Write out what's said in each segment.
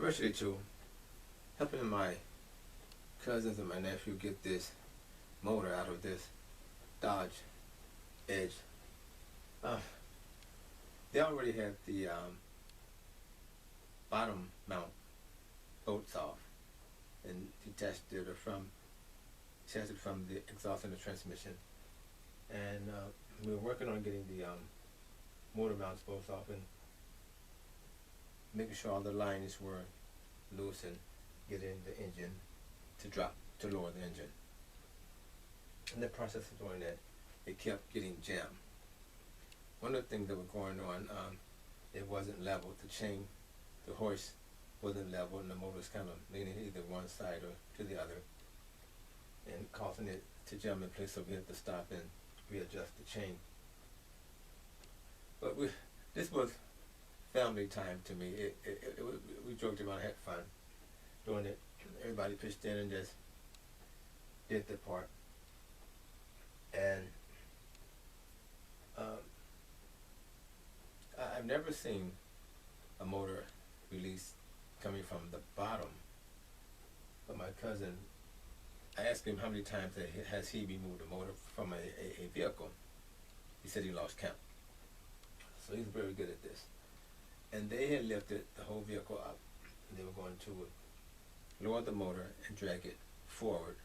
especially to helping my cousins and my nephew get this motor out of this Dodge Edge. Uh, they already had the bottom mount bolts off and detached it from the exhaust and the transmission. And we were working on getting the motor mounts bolts off and making sure all the linings were loose and getting the engine to lower the engine. In the process of doing that, it kept getting jammed. One of the things that were going on, it wasn't level. The hoist wasn't level, and the motor was kind of leaning either one side or to the other, and causing it to jam in place. So we had to stop and readjust the chain. But this was family time to me. We joked around, had fun doing it. Everybody pitched in and just did their part. And I've never seen a motor release coming from the bottom. But my cousin, I asked him how many times has he removed a motor from a vehicle. He said he lost count. So he's very good at this. And they had lifted the whole vehicle up. And they were going to lower the motor and drag it forward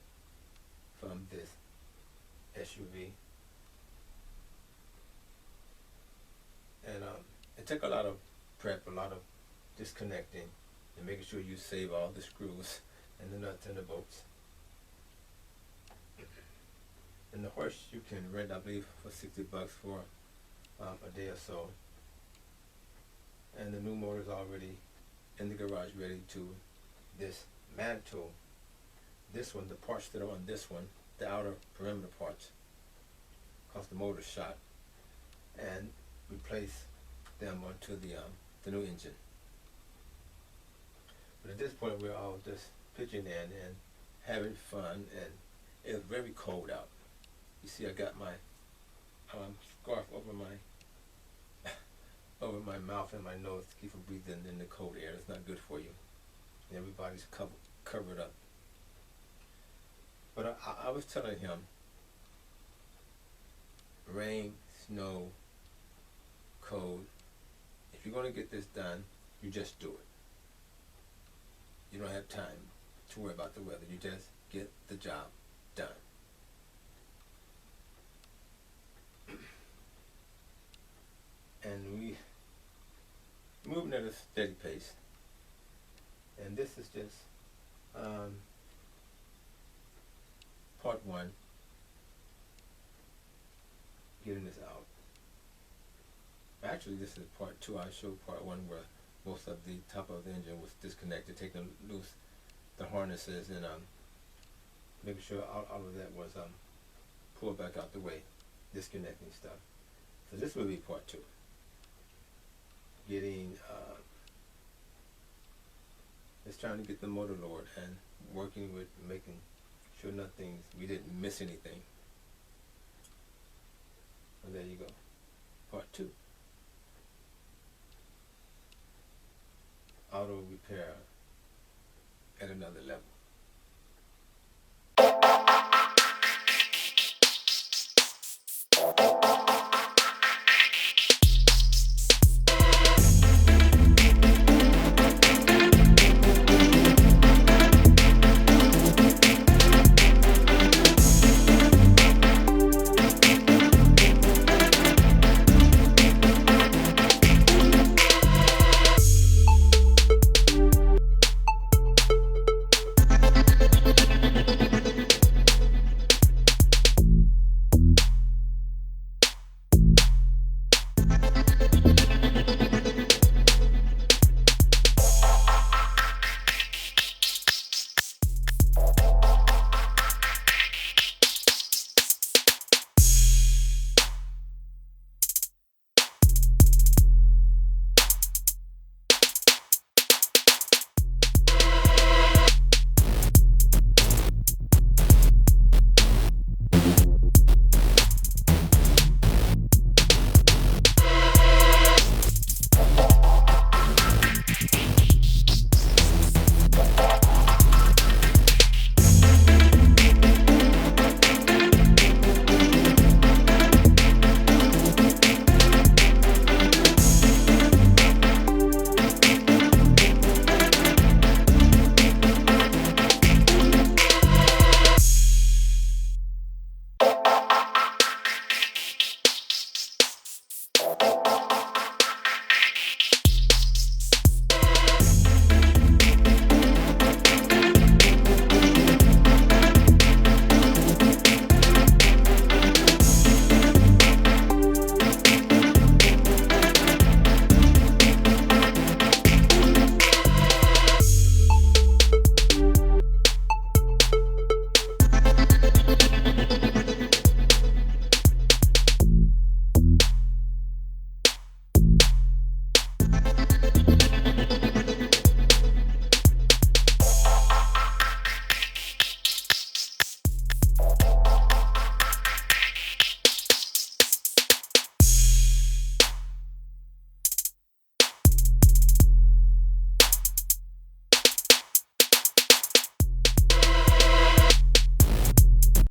from this SUV. And it took a lot of prep, a lot of disconnecting, and making sure you save all the screws and the nuts and the bolts. And the horse you can rent, I believe, for $60 for a day or so. And the new motor is already in the garage, ready to dismantle this one, the parts that are on this one, the outer perimeter parts, because the motor's shot, and replace them onto the new engine. But at this point, we're all just pitching in and having fun, and it was very cold out. You see, I got my scarf over my over my mouth and my nose to keep from breathing in the cold air. It's not good for you. And everybody's covered up. But I was telling him, rain, snow, cold, if you're going to get this done, you just do it. You don't have time to worry about the weather. You just get the job done. And we moving at a steady pace. And this is just part one, getting this out. Actually, this is part two. I showed part one where most of the top of the engine was disconnected, taking loose the harnesses and making sure all of that was pulled back out the way, disconnecting stuff. So this will be part two. Getting just trying to get the motor lowered and working with making sure we didn't miss anything. And there you go, part two. Auto repair at another level.